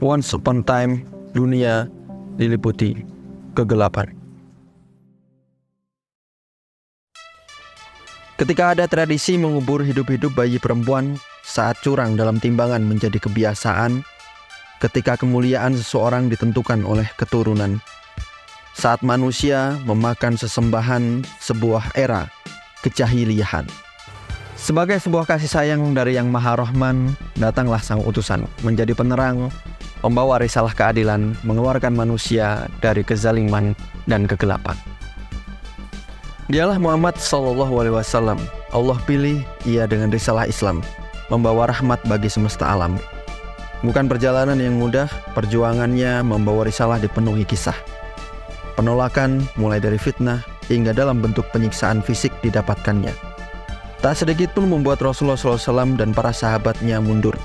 Once upon a time, dunia diliputi kegelapan. Ketika ada tradisi mengubur hidup-hidup bayi perempuan saat curang dalam timbangan menjadi kebiasaan, ketika kemuliaan seseorang ditentukan oleh keturunan, saat manusia memakan sesembahan sebuah era kejahiliahan. Sebagai sebuah kasih sayang dari Yang Maha Rahman, datanglah sang utusan menjadi penerang, membawa risalah keadilan, mengeluarkan manusia dari kezaliman dan kegelapan. Dialah Muhammad SAW. Allah pilih ia dengan risalah Islam, membawa rahmat bagi semesta alam. Bukan perjalanan yang mudah, perjuangannya membawa risalah dipenuhi kisah. Penolakan mulai dari fitnah hingga dalam bentuk penyiksaan fisik didapatkannya. Tak sedikit pun membuat Rasulullah SAW dan para sahabatnya mundur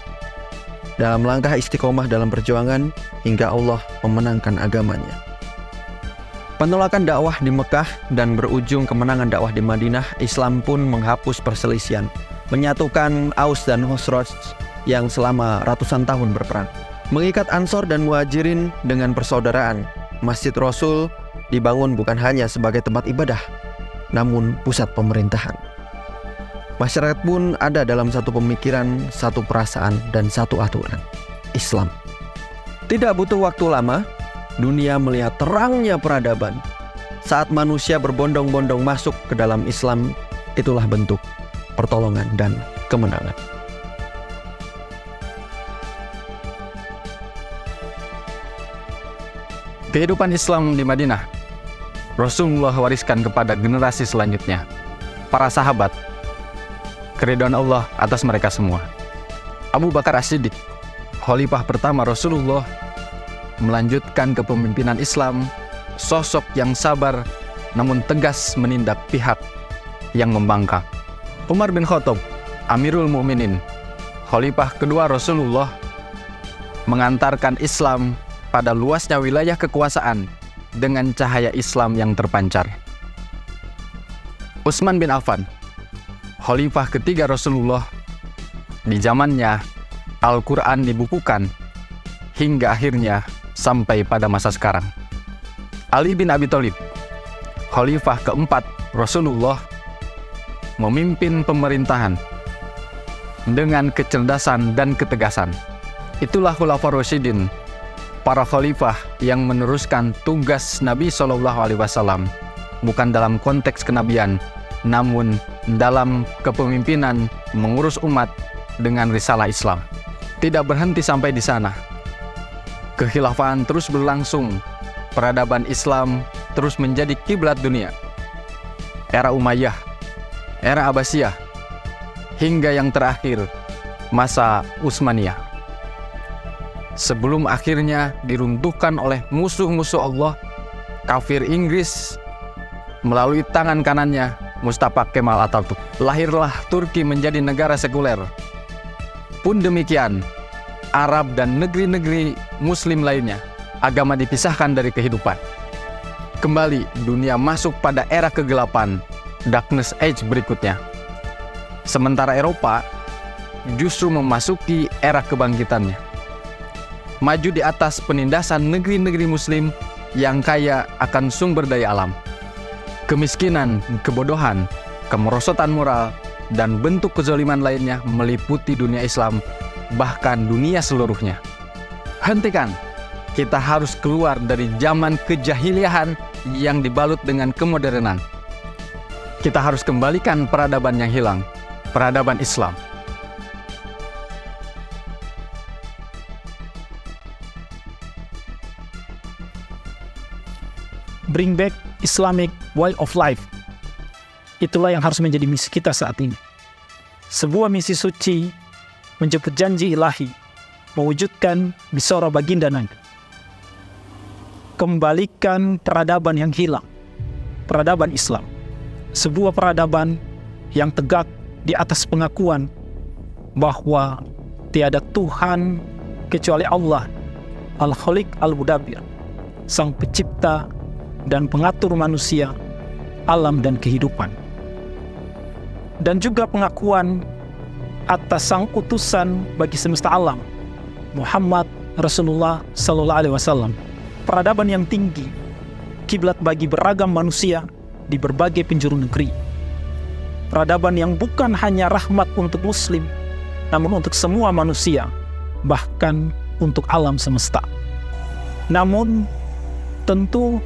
dalam langkah istiqomah dalam perjuangan hingga Allah memenangkan agamanya. Penolakan dakwah di Mekah dan berujung kemenangan dakwah di Madinah, Islam pun menghapus perselisihan, menyatukan Aus dan Khazraj yang selama ratusan tahun berperang, mengikat Ansor dan Muhajirin dengan persaudaraan. Masjid Rasul dibangun bukan hanya sebagai tempat ibadah, namun pusat pemerintahan. Masyarakat pun ada dalam satu pemikiran, satu perasaan, dan satu aturan, Islam. Tidak butuh waktu lama, dunia melihat terangnya peradaban. Saat manusia berbondong-bondong masuk ke dalam Islam, itulah bentuk pertolongan dan kemenangan. Kehidupan Islam di Madinah, Rasulullah wariskan kepada generasi selanjutnya, para sahabat, keridhaan Allah atas mereka semua. Abu Bakar As-Siddiq, khalifah pertama Rasulullah, melanjutkan kepemimpinan Islam, sosok yang sabar namun tegas menindak pihak yang membangkang. Umar bin Khattab, Amirul Mukminin, khalifah kedua Rasulullah, mengantarkan Islam pada luasnya wilayah kekuasaan dengan cahaya Islam yang terpancar. Utsman bin Affan, khalifah ketiga Rasulullah, di zamannya Al-Quran dibukukan hingga akhirnya sampai pada masa sekarang. Ali bin Abi Thalib, khalifah keempat Rasulullah, memimpin pemerintahan dengan kecerdasan dan ketegasan. Itulah Khulafaur Rasyidin, para khalifah yang meneruskan tugas Nabi SAW, bukan dalam konteks kenabian, namun dalam kepemimpinan mengurus umat dengan risalah Islam. Tidak berhenti sampai di sana. Kekhilafahan terus berlangsung, peradaban Islam terus menjadi kiblat dunia. Era Umayyah, era Abbasiyah, hingga yang terakhir, masa Utsmaniyah. Sebelum akhirnya diruntuhkan oleh musuh-musuh Allah, kafir Inggris, melalui tangan kanannya Mustafa Kemal Atatürk. Lahirlah Turki menjadi negara sekuler. Pun demikian, Arab dan negeri-negeri Muslim lainnya, agama dipisahkan dari kehidupan. Kembali dunia masuk pada era kegelapan, Darkness Age berikutnya. Sementara Eropa justru memasuki era kebangkitannya, maju di atas penindasan negeri-negeri Muslim yang kaya akan sumber daya alam. Kemiskinan, kebodohan, kemerosotan moral, dan bentuk kezaliman lainnya meliputi dunia Islam, bahkan dunia seluruhnya. Hentikan, kita harus keluar dari zaman kejahiliahan yang dibalut dengan kemodernan. Kita harus kembalikan peradaban yang hilang, peradaban Islam. Bring back Islamic way of life. Itulah yang harus menjadi misi kita saat ini. Sebuah misi suci menjemput janji ilahi, mewujudkan Bisyarah baginda Nabi. Kembalikan peradaban yang hilang, peradaban Islam. Sebuah peradaban yang tegak di atas pengakuan bahwa tiada Tuhan kecuali Allah, Al-Khaliq Al-Mudabbir, Sang Pencipta dan pengatur manusia, alam dan kehidupan. Dan juga pengakuan atas sang utusan bagi semesta alam, Muhammad Rasulullah Sallallahu Alaihi Wasallam. Peradaban yang tinggi, kiblat bagi beragam manusia di berbagai penjuru negeri. Peradaban yang bukan hanya rahmat untuk Muslim, namun untuk semua manusia, bahkan untuk alam semesta. Namun, tentu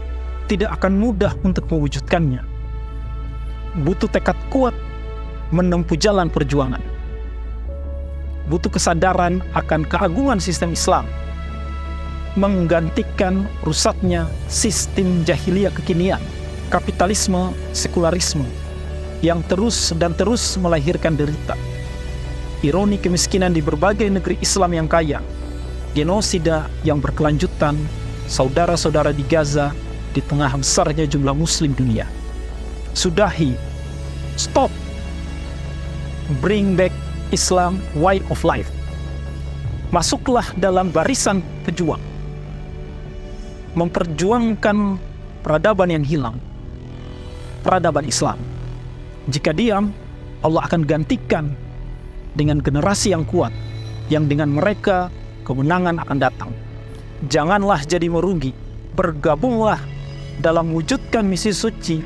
tidak akan mudah untuk mewujudkannya. Butuh tekad kuat menempuh jalan perjuangan. Butuh kesadaran akan keagungan sistem Islam, menggantikan rusaknya sistem jahiliyah kekinian, kapitalisme, sekularisme, yang terus melahirkan derita. Ironi kemiskinan di berbagai negeri Islam yang kaya, genosida yang berkelanjutan, saudara-saudara di Gaza di tengah besarnya jumlah Muslim dunia. Sudahi, stop, bring back Islam way of life. Masuklah dalam barisan pejuang, memperjuangkan peradaban yang hilang, peradaban Islam. Jika diam, Allah akan gantikan dengan generasi yang kuat, yang dengan mereka kemenangan akan datang. Janganlah jadi merugi, bergabunglah dalam wujudkan misi suci,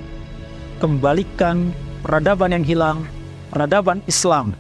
kembalikan peradaban yang hilang, peradaban Islam